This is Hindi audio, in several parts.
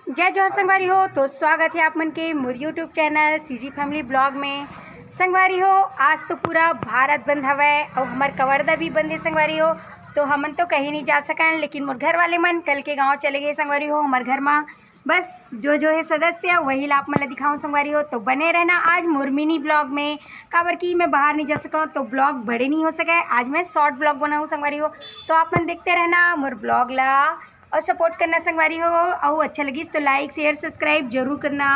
जय जोहर संगवारी हो। तो स्वागत है आप मन के मोर YouTube channel CG family blog में। संगवारी हो आज तो पूरा भारत बंद हवै और हमार कवर्धा भी बंद है संगवारी हो। तो हमन तो कहीं नहीं जा सकन, लेकिन मोर घर वाले मन कल के गांव चले गए संगवारी हो। हमार घर में बस जो है सदस्य वही ला आप मन दिखाऊँ संगवारी हो। तो बने रहना आज मोर मिनी ब्लॉग में। काबर की मैं बाहर नहीं जा सकूँ तो ब्लॉग बड़े नहीं हो सके। आज मैं शॉर्ट ब्लॉग बनाऊँ संगवारी हो। तो आप मन देखते रहना मोर ब्लॉग ला और सपोर्ट करना संगवारी हो। और अच्छा लगिस तो लाइक शेयर सब्सक्राइब जरूर करना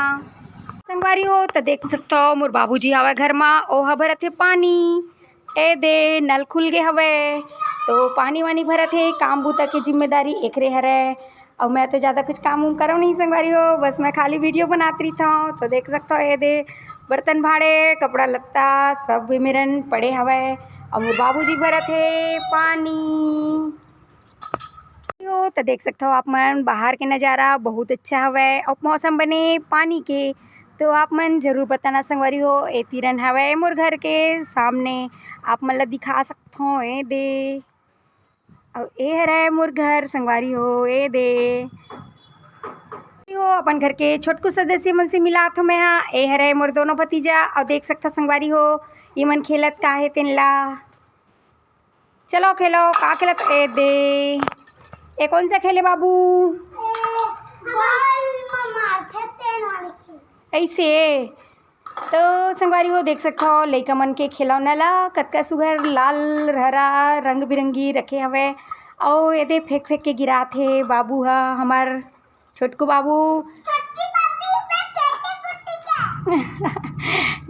संगवारी हो। तो देख सकते हो मोर बाबूजी हवे घर में ओहा भरत है पानी। ए दे नल खुल गए हवे तो पानी वानी भरत है। काम बूता के जिम्मेदारी एकरे हरे। और मैं तो ज़्यादा कुछ काम उम करो नहीं संगवारी हो, बस मैं खाली वीडियो बनाती रहता हूँ। तो देख सकते हो ए दे बर्तन भाड़े कपड़ा लत्ता सब मेरन पड़े हवे। और मोर बाबूजी भरत है पानी। तो देख सकते हो आप मन बाहर के नज़ारा बहुत अच्छा हवै और मौसम बने पानी के। तो आप मन जरूर बताना संगवारी हो। ए तिरन हवै मोर घर के सामने आप मन ला दिखा सकते हो। ए दे और ए हरे मोर घर संगवारी हो। ए दे हो अपन घर के छोटकू सदस्य मन से मिलात हो मैं। हाँ ए हरे मोर दोनों भतीजा और देख सकते संगवारी हो ये मन खेलत का है तेन ला। चलो खेलो का खेलत। ए दे ये कौन सा खेले बाबू? ऐसे तो संगवारी हो देख सकते हो लइका मन के खिलौना ला कतका सुघर लाल हरा रंग बिरंगी रखे हवे। और ये फेंक फेंक के गिरात है बाबू हा हमार छोटकू बाबू।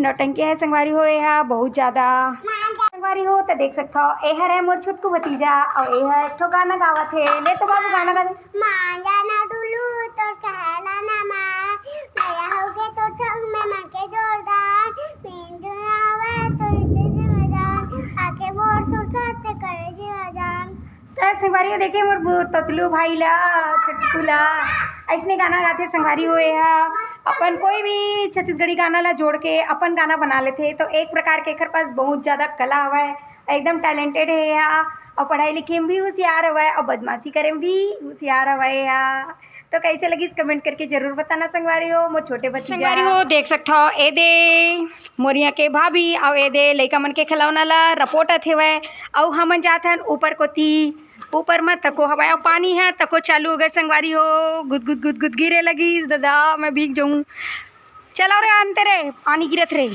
नौटंकी है संगवारी हो यह बहुत ज़्यादा संगवारी हो। तो देख सकते हो ए हर है मोर छोटकू भतीजा और ए है एक ठो गाना गावत है। ले तो बाबू गाना गा संगवारी हो। देखे मोर ततलू भाई ला छोटकू ला ऐसने गाना गाते संगवारी हो। अपन कोई भी छत्तीसगढ़ी गाना ला जोड़ के अपन गाना बना लेते। तो एक प्रकार के एकर पास बहुत ज़्यादा कला हवै, एकदम टैलेंटेड है यहाँ। और पढ़ाई लिखे में भी होशियार हवै और बदमाशी करे में भी होशियार हवै यहाँ। तो कैसे लगी इस कमेंट करके जरूर बताना संगवारी हो। मोर छोटे भतीजा संगवारी हो देख सकते हो ए दे मोरिया के भाभी और ए दे लइका मन के खिलौना ला रपोटत हेवै। और हमन जाथन ऊपर कोती ऊपर में तको हवा और पानी है तको चालू हो गए संगवारी हो। गुद गुद गुद गुद गिरे लगी दादा मैं भीग जाऊँ। चलो रे अंतर रे पानी गिरत रे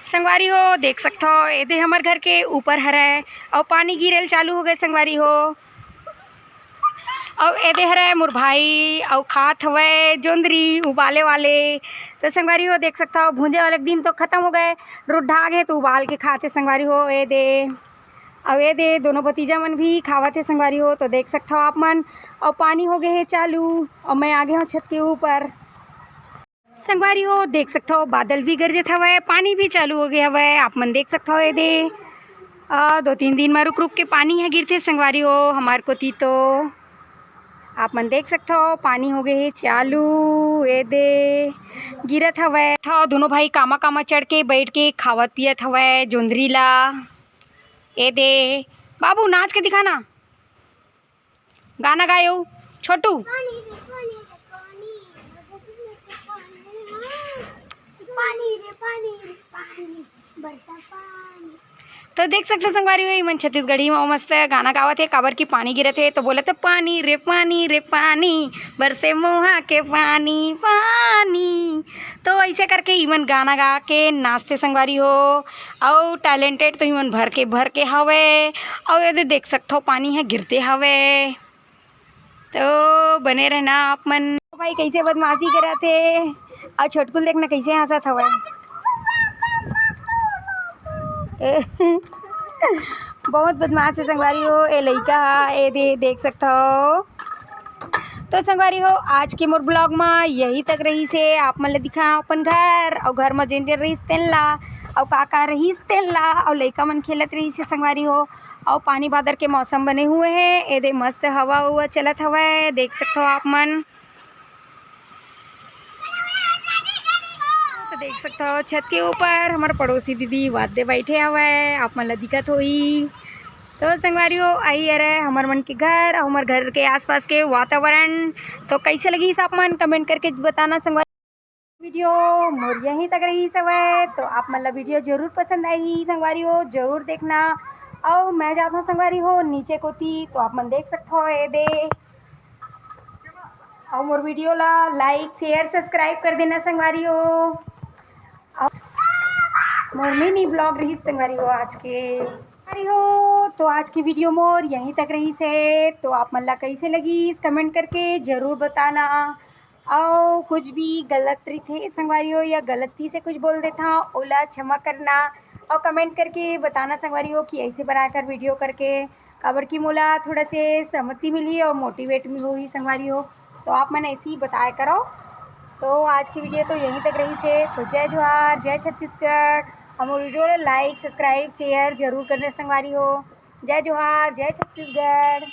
संगवारी हो। देख सकते हो ये दे हमार घर के ऊपर हरे और पानी गिरेल चालू हो गए संगवारी हो। और ये दे हरे मोर भाई और खात हवे जोंदरी उबाले वाले। तो संगवारी हो देख सकते हो भूंजे वाले दिन तो ख़त्म हो गए, रुड्ढा गए तो उबाल के खाते संगवारी हो। ये दे और ये दे दोनों भतीजा मन भी खावत है संगवारी हो। तो देख सकते हो आप मन और पानी हो गए है चालू और मैं आ गया हूँ छत के ऊपर संगवारी हो। देख सकते हो बादल भी गरजत हवे पानी भी चालू हो गया हवे आप मन देख सकते हो। ये दे 2-3 दिन में रुक रुक के पानी है गिरते संगवारी हो हमार को ती। तो आप मन देख सकते हो पानी हो गए है चालू। ये दे गिरत हवे था दोनों भाई कामा कामा चढ़ के बैठ के खावत पियत हवे जोंदरी ला। ए दे बाबू नाच के दिखाना गाना गायो छोटू। तो देख सकते संगवारी हो मन छत्तीसगढ़ी में मस्त गाना गावत है। काबर की पानी गिरत है तो बोले तो पानी रे पानी बरसे मुहा के पानी पानी। तो ऐसे करके इमन गाना गा के नाचते संगवारी हो। और टैलेंटेड तो इमन भर के हवे। और ये देख सकते हो पानी है गिरते हवे। तो बने रहना आप मन भाई कैसे बदमाशी करत है। और छोटकुल देखना कैसे हंसत हवे। बहुत बदमाश है संगवारी हो ए लइका ए दे देख सकते हो। तो संगवारी हो आज के मोर ब्लॉग में यही तक रही से आप मन ला दिखा अपन घर और घर में जेन जेन रहीस तेन ला और का रहीस तेन ला और लइका मन खेलत रही से संगवारी हो। और पानी बादर के मौसम बने हुए हैं ए दे मस्त हवा हुआ चलत हवा देख सकते हो आप मन। तो देख सकते हो छत के ऊपर हमारे पड़ोसी दीदी वादे बैठे हुए आप मन ला दिखत होई। तो संगवारी हो आई रहे हमार मन के घर और हमारे घर के आसपास के वातावरण। तो कैसे लगी आप मन कमेंट करके बताना संगवारी। वीडियो मोर यहीं तक रही सब है, तो आप मतलब वीडियो जरूर पसंद आई संगवारी हो, जरूर देखना। और मैं जाता हूँ संगवारी हो नीचे को थी, तो आप मन देख सकते हो ये दे। और मोर वीडियो ला लाइक शेयर सब्सक्राइब कर देना संगवारी हो। और मोर मिनी ब्लॉग रही संगवारी हो आज के संगवारी हो। तो आज की वीडियो मोर यहीं तक रही से, तो आप मन ला कैसे लगी कमेंट करके ज़रूर बताना। और कुछ भी गलत थे संगवारी हो या गलती से कुछ बोल देता ओला क्षमा करना। और कमेंट करके बताना संगवारी हो कि ऐसे बनाकर वीडियो करके काबर की मोला थोड़ा से सहमति मिली और मोटिवेट भी हुई संगवारी हो। तो आप मैंने ऐसे ही बताया करो। तो आज की वीडियो तो यहीं तक रही से, तो जय जोहार जय छत्तीसगढ़। हम वीडियो लाइक सब्सक्राइब शेयर जरूर करने संगवारी हो। जय जोहार जय छत्तीसगढ़।